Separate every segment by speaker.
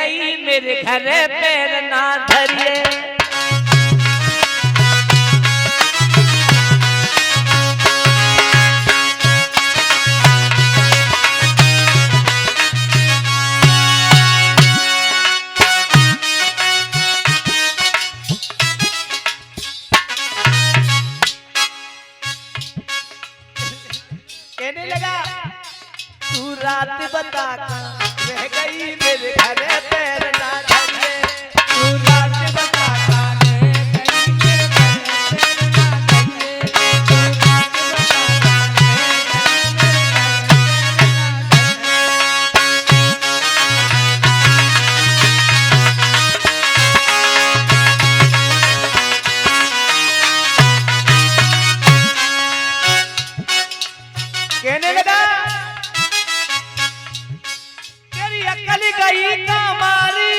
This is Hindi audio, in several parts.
Speaker 1: गई मेरे घर पैर ना धरिए। कहने लगा तू रात बता रह गई मेरे घर पैर ना धरिए। तू रात बता रह गई मेरे घर पैर ना धरिए। तू रात बता रह गई कहने लगा तेरी अकल गई कमारी,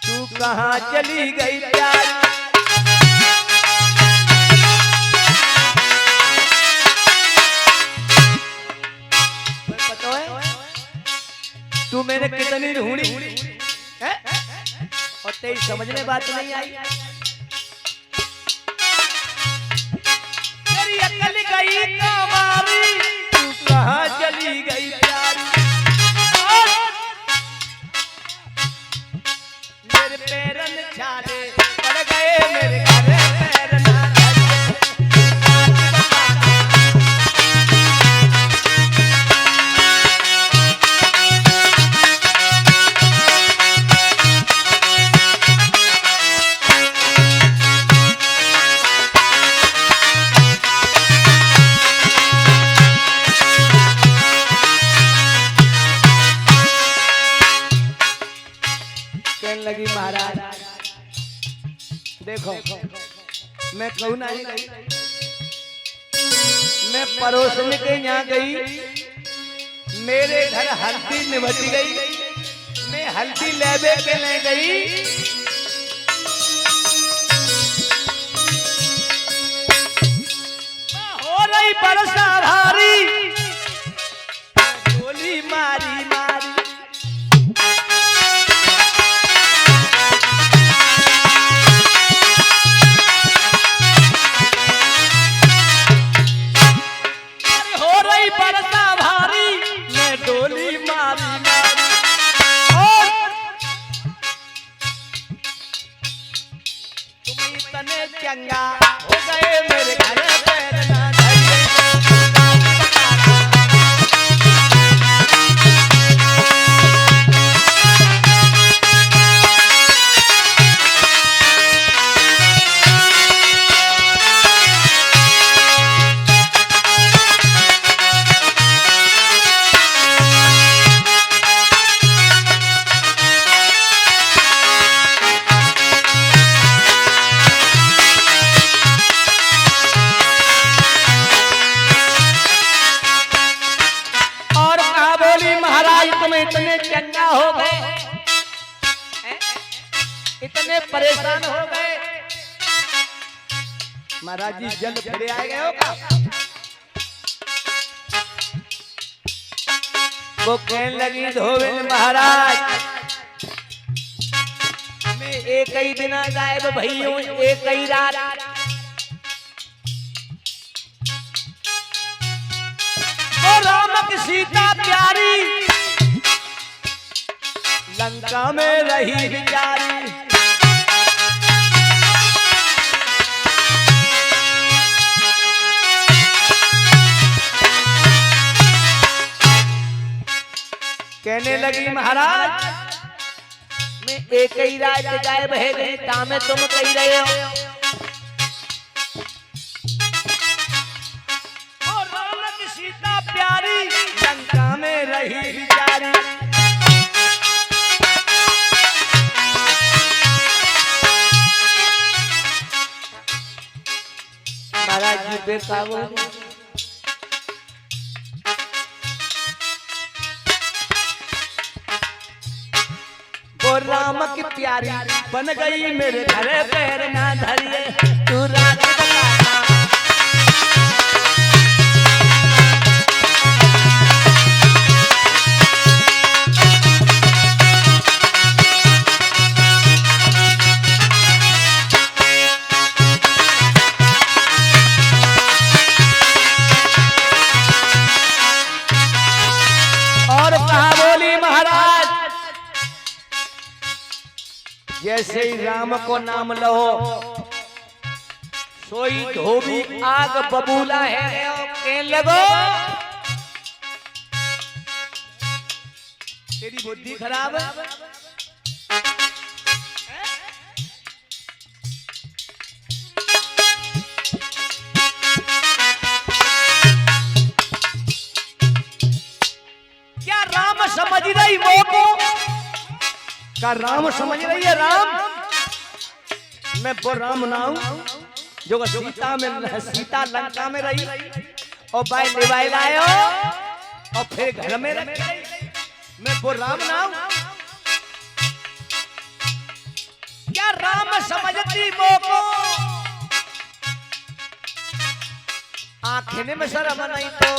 Speaker 1: तू कहाँ चली गई प्यारी। पता है तू मैंने कितनी ढूंढी है और तेरी समझ में बात नहीं आई। तेरी अकल गई कमारी, तू कहाँ चली गई प्यारी। मेरे पैरन छाले पड़ गए मेरे घर पैर ना धरिए। कहने लगी महाराज देखो मैं कहूँ ना मैं पड़ोसने के यहाँ गई, मेरे घर हल्दी निभती गई, मैं हल्दी लेबे के ले गई। हो रही बरसा भारी, गोली मारी मारी। बरसा भारी मैं डोली मारी मारी। और तुम इतने चंगा हो गए मेरे घर पैर ना धरिए। तुम इतने चंगा हो गए, इतने परेशान हो गए, महाराज जी जल्द फिर आए गए हो का। वो कहने लगी धोबिन महाराज मैं एक ही दिन गायब भई हूं, एक ही रात। और राम की सीता प्यारी लंका में रही बिचारी। कहने लगी महाराज मैं एक ही रात गायब है गई, तामे तुम कही रहे हो। और राम की सीता प्यारी लंका में रही बिचारी। महाराज जी बेकाबू वो राम की प्यारी बन गई मेरे घर पैर ना धरिए। तू रात बता जैसे ही राम को नाम लो सोई धोबी आग बबूला है के लगो तेरी बुद्धि खराब है। क्या राम समझ रही वो को? क्या राम समझ रही है? राम मैं वो राम ना हूं जो सीता लंका में रही और बाय निभाई लायो और फिर घर में रखी। मैं वो राम ना हूं। क्या राम समझती वो को? आंखें में शर्म नहीं तो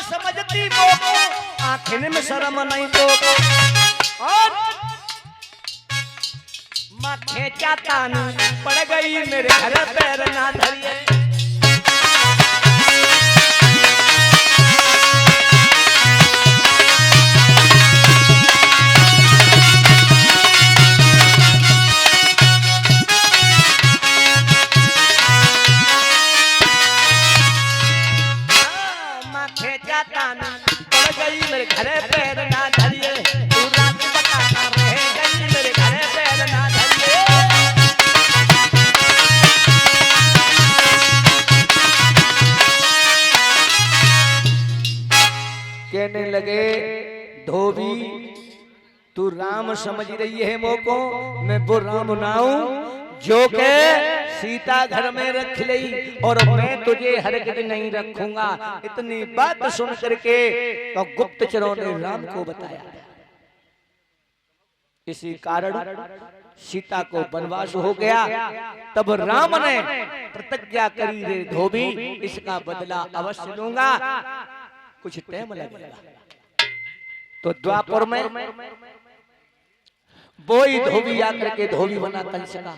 Speaker 1: समझती वो आंखें में शर्म नहीं तो और माथे चाता पड़ गई मेरे घर पैर ना धरिए। माथे चाता पड़ गई मेरे घर पैर ना धरिए। तू रात बताता रह गई मेरे घर पैर ना धरिए। कहने लगे धोबी तू राम समझ रही है मोको? मैं वो राम ना हूं जो के सीता घर में रख ली और मैं तुझे हरगिज नहीं रखूंगा। इतनी बात सुन करके तो गुप्तचरों ने राम को बताया। इसी कारण सीता को वनवास हो गया। तब राम ने प्रतिज्ञा करी रे धोबी इसका बदला अवश्य लूंगा, कुछ टाइम लगेगा। तो द्वापर में वही धोबी आकर के धोबी बना कंस का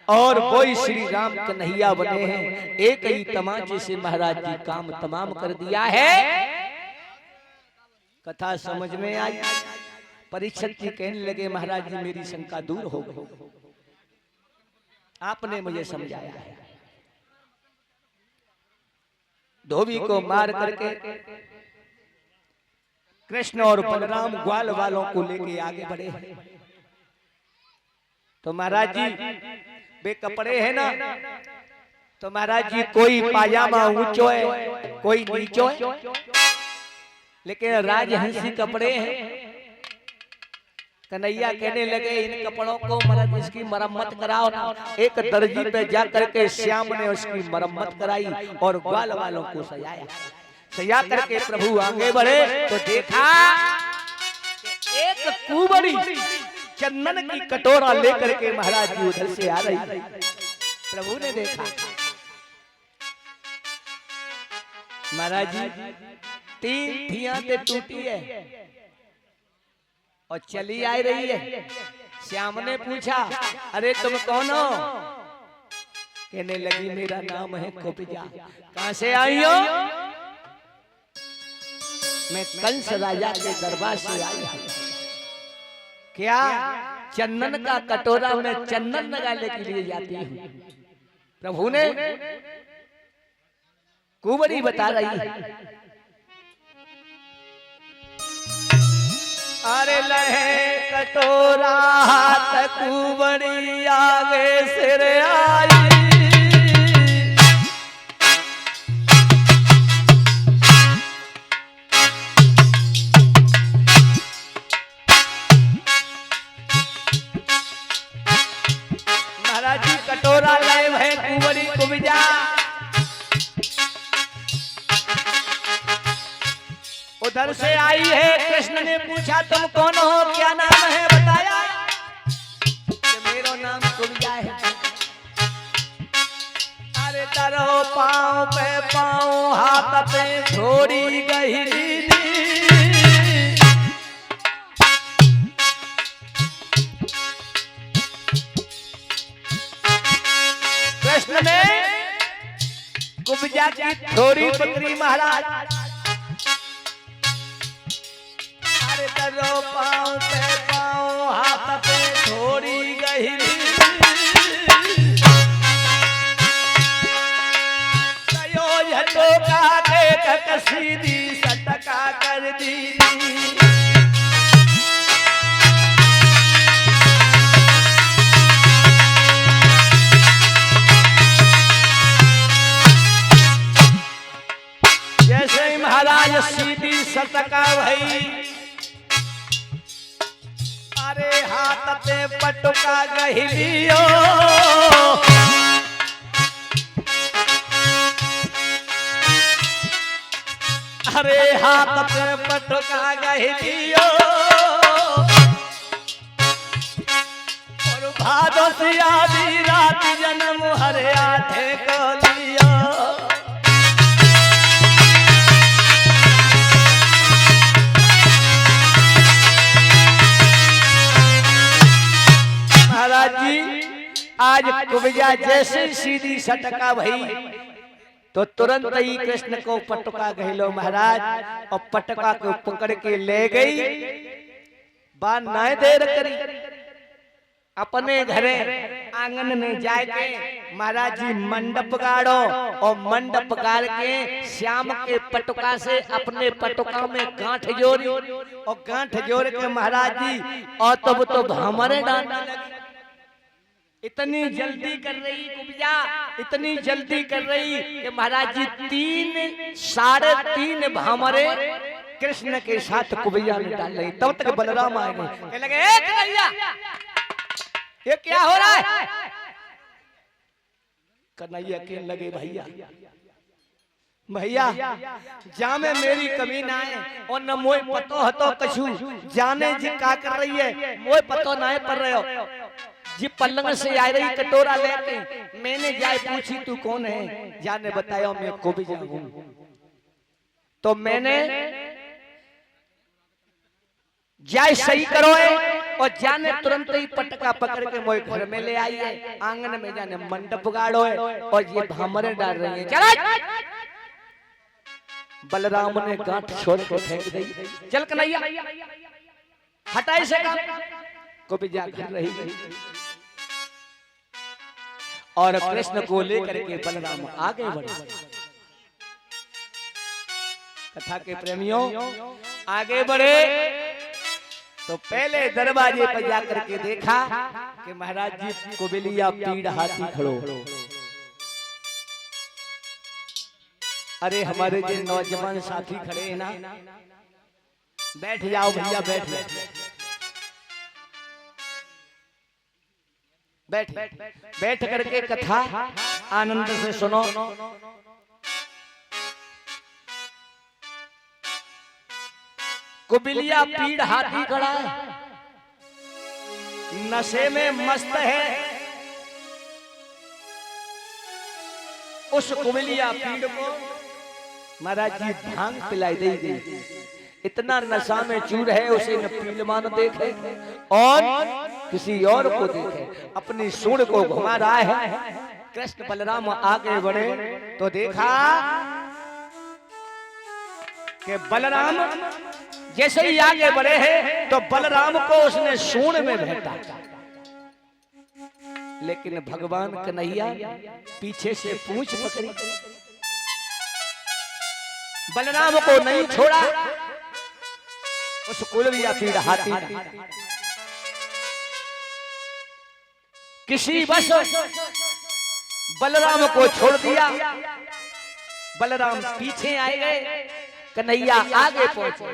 Speaker 1: और वही श्री राम कन्हैया बने हैं। एक ही तमाचे से महाराज जी काम तमाम कर दिया है। कथा समझ में आई। परीक्षित जी कहने लगे महाराज जी मेरी शंका दूर हो गई, आपने मुझे समझाया है। धोबी को मार करके कृष्ण और बलराम ग्वाल वालों को लेके आगे बढ़े। तो महाराज जी बे कपड़े है ना, तो महाराज जी कोई पाजामा ऊंचो है कोई नीचो है, लेकिन राजहंसी कपड़े हैं। कन्हैया कहने लगे इन कपड़ों को महाराज इसकी मरम्मत कराओ ना। एक दर्जी पे जा करके श्याम ने उसकी मरम्मत कराई और ग्वाल वालों को सजाया। सजा करके प्रभु आगे बढ़े तो देखा एक कुंवरी चंदन की कटोरा लेकर के महाराज जी उधर से आ रही। प्रभु ने देखा महाराज जी 3 थियां ते टूटी है और चली आ रही है। श्याम ने पूछा अरे तुम कौन हो? कहने लगी मेरा नाम है कुब्जा। कहां से आई हो? मैं कंस राजा के दरबार से आई हूं। क्या चंदन का कटोरा में चंदन लगाने के लिए जाती हूं? प्रभु ने कुंवरी बता रही है। अरे लहे कटोरा हाथ कुंवरी आगे सिर आई। महाराज जी कटोरा लाए है कुंवरी कुब्जा। उधर से आई है। कृष्ण ने पूछा तुम कौन हो, क्या नाम है? बताया कि मेरा नाम कुब्जा है। अरे तरो पाँव पे पाँव हाथ पे छोड़ी गई। कृष्ण ने कुब्जा की थोड़ी पकड़ी महाराज अरे दरो पाँव पे पाँव हाथ पे थोड़ी गहरी कयो झटोका देख कसीदी सटका कर दी जैसे ही महाराज सीधी सटका भई अरे हाथ पे पटुका गहिलियो अरे हाथ पे पटुका गहिलियो और भादो से आधी रात जन्म हरे आठे को लियो महाराज जी आज कुबिया जैसे सीधी सटका भई तो तुरंत ही कृष्ण को पटुका गहिलो महाराज और पटुका को पकड़ के ले गई बार ना देर करी अपने घरे आंगन में जाके महाराज जी मंडप गाड़ो और मंडप गाड़ के श्याम के पटुका से अपने पटुका में गांठ जोड़ी और गांठ जोड़ के महाराज जी और तब तो हमारे डांटने लगी इतनी जल्दी कर रही कुबिया इतनी जल्दी कर रही कि महाराज जी 3-3.5 भामरे कृष्ण के साथ कुबिया में डाल रही तब तक बलराम आए गए लगे कन्हैया ये क्या हो रहा है कन्हैया के लगे भैया भैया जामे मेरी कमी ना है और न मोय पतो हतो कछु जाने जी का कर रही है मोय पतो ना है पर रहे हो जी पलंग से आ रही कटोरा लेके मैंने जाए पूछी तू कौन है जाने बताया मैं कुबिया हूं तो मैंने जाए सही करो है और जाने तुरंत ही पटका पकड़ के मोए घर में ले आई है आंगन में जाने मंडप गाड़ो है और ये भामरे डाल रही है चल बलराम ने गांठ छोड़ के फेंक दी चल कन्हैया हटाई से कुबिया घर रही गई और कृष्ण को लेकर के बलराम आगे बढ़े कथा के प्रेमियों आगे बढ़े तो पहले दरवाजे पर जाकर के देखा कि महाराज जी कुबिलिया पीड़ हाथी खड़ो अरे हमारे जो नौजवान साथी खड़े हैं ना बैठ जाओ भैया बैठ बैठ बैठ करके कथा आनंद से सुनो कुबिलिया पीड़ हाथी खड़ा है नशे में मस्त है उस कुबिलिया पीड़ को महाराज जी भांग पिलाई दे गई इतना नशा में चूर है उसे न पीलमान देखे और किसी और को देखे अपनी सूंड को घुमा रहा है कृष्ण बलराम आगे बढ़े तो देखा कि बलराम जैसे ही आगे बढ़े हैं तो बलराम को उसने सूंड में भेटा लेकिन भगवान कन्हैया पीछे से पूंछ पकड़ी बलराम को नहीं छोड़ा उस कुबिलिया पीड़ हाथी किसी बस बलराम को छोड़ दिया बलराम पीछे आए गए कन्हैया आगे पहुंचे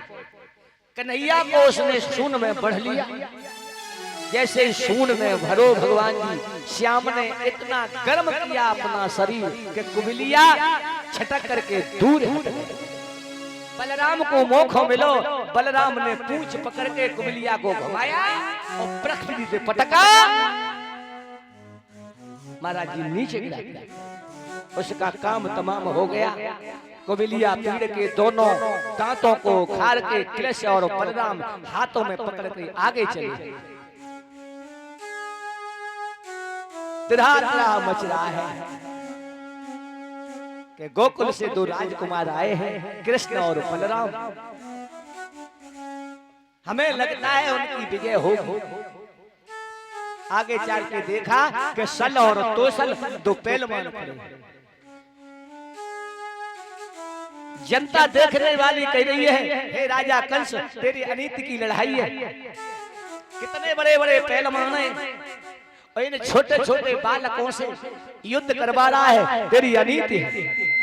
Speaker 1: कन्हैया को उसने सूंड में बढ़ लिया जैसे सूंड में भरो भगवान जी श्याम ने इतना गर्म किया अपना शरीर कि कुबिलिया छटक करके दूर हट बलराम को मौका मिलो बलराम ने पूंछ पकड़ के कुबिलिया को घुमाया और पृथ्वी से पटका महाराज जी नीचे गिरा दिया उसका काम तमाम हो गया कुबिलिया पीड़ के दोनों दांतों को खार के कृष्ण और बलराम हाथों में पकड़ के आगे चले तिरहारा मच रहा है कि गोकुल से दो राजकुमार आए हैं कृष्ण और बलराम हमें लगता है उनकी विजय होगी। आगे चल के देखा कि सल और तोसल दो पहलवान खड़े। जनता देखने वाली कह रही है, हे राजा कंस, तेरी अनीति की लड़ाई है। कितने बड़े बड़े पहलवान हैं और इन छोटे छोटे बालकों से युद्ध करवा रहा है, तेरी अनीति है।